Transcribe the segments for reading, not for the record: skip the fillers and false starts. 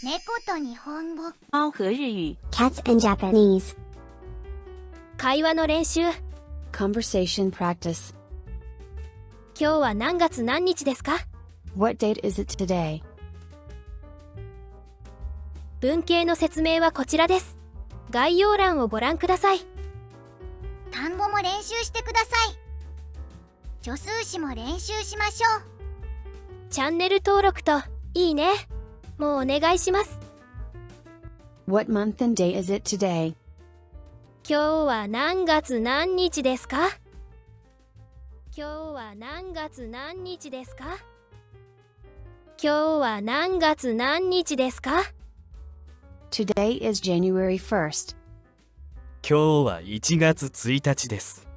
猫と日本語。猫和日语。 Cats and Japanese. 会話の練習。 Conversation practice. 今日は何月何日ですか？ What date is it today? 文型の説明はこちらです。概要欄をご覧ください。単語も練習してください。助数詞も練習しましょう。チャンネル登録といいねもうお願いします。 What month and day is it today? 今日は何月何日ですか？今日は何月何日ですか？今日は何月何日ですか？ Today is January 1st. 今日は1月1日です。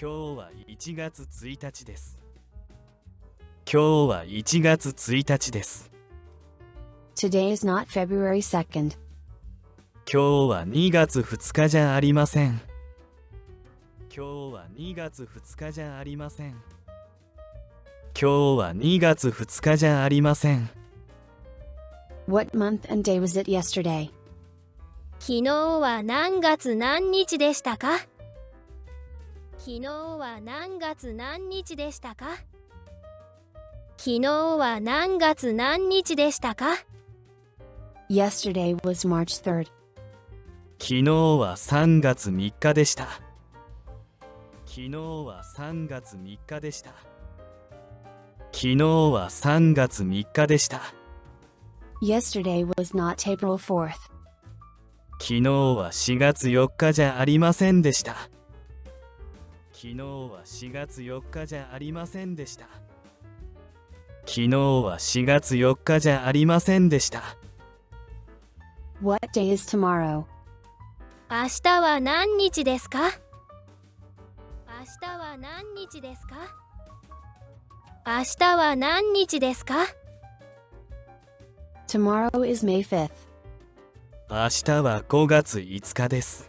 今日は1月1日です。今日は1月1日です。Today is not February 2nd. 今日は2月2日じゃありません。今日は2月2日じゃありません。今日は2月2日じゃありません。What month and day was it yesterday? 昨日は何月何日でしたか？昨日は何月何日でしたか？昨日は何月何日でしたか？ Yesterday was March 3rd. 昨日は3月3日でした。昨日は3月3日でした。昨日は3月3日でした。Yesterday was not April 4th. 昨日は4月4日じゃありませんでした。昨日は4月4日じゃありませんでした。昨日は4月4日じゃありませんでした。What day is tomorrow? 明日は何日ですか？明日は何日ですか？明日は何日ですか？ Tomorrow is May 5th. 明日は5月5日です。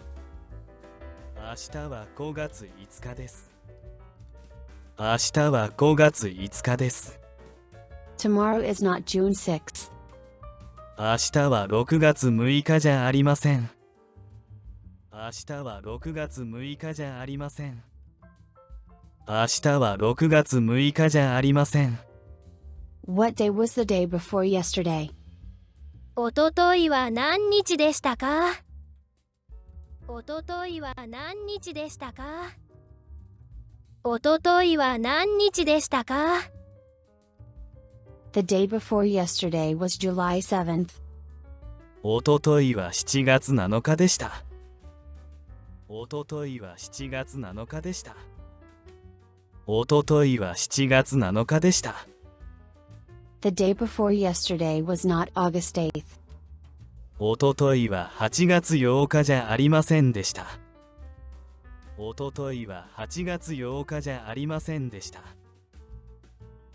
明日は5月5日です。明日は5月5日です。Tomorrow is not June 6th. 明日は6月6日じゃありません。明日は6月6日じゃありません。明日は6月6日じゃありません。What day was the day before yesterday? おとといは何日でしたか？おとといは何日でしたか？おとといは何日でしたか？ The day before yesterday was July 7th. おとといは7月7日でした。おとといは7月7日でした。おとといは7月7日でした。The day before yesterday was not August 8th. おとといは8月8日じゃありませんでした。おとといは8月8日じゃありませんでした。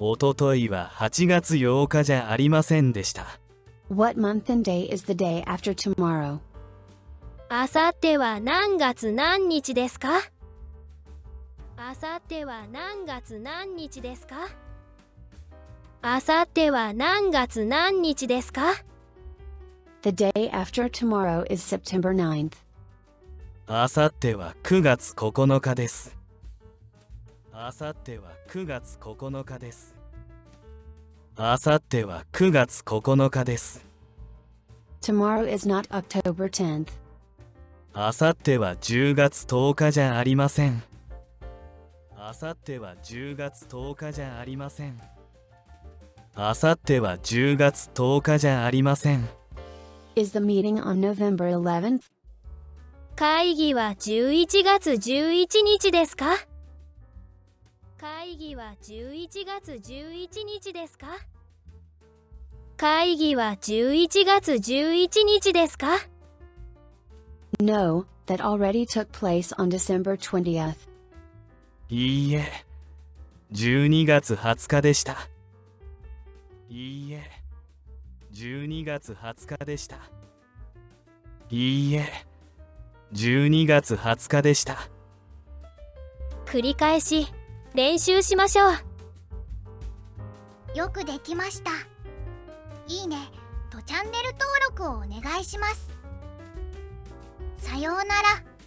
おとといは8月8日じゃありませんでした。What month and day is the day after tomorrow? あさっては何月何日ですか？あさっては何月何日ですか？あさっては何月何日ですか？ The day after tomorrow is September 9th. あさっては9月9日です。あさっては9月9日です。あさっては9月9日です。Tomorrow is not October 10th. あさっては10月10日じゃありません。あさっては10月10日じゃありません。あさっては10月10日じゃありません。Is the meeting on November 11th? 会議は11月11日ですか？会議は11月11日ですか？会議は11月11日ですか？ No, that already took place on December 20th. いいえ、12月20日でした。いいえ、12月20日でした。いいえ、12月20日でした。繰り返し練習しましょう。よくできました。いいね、とチャンネル登録をお願いします。さようなら。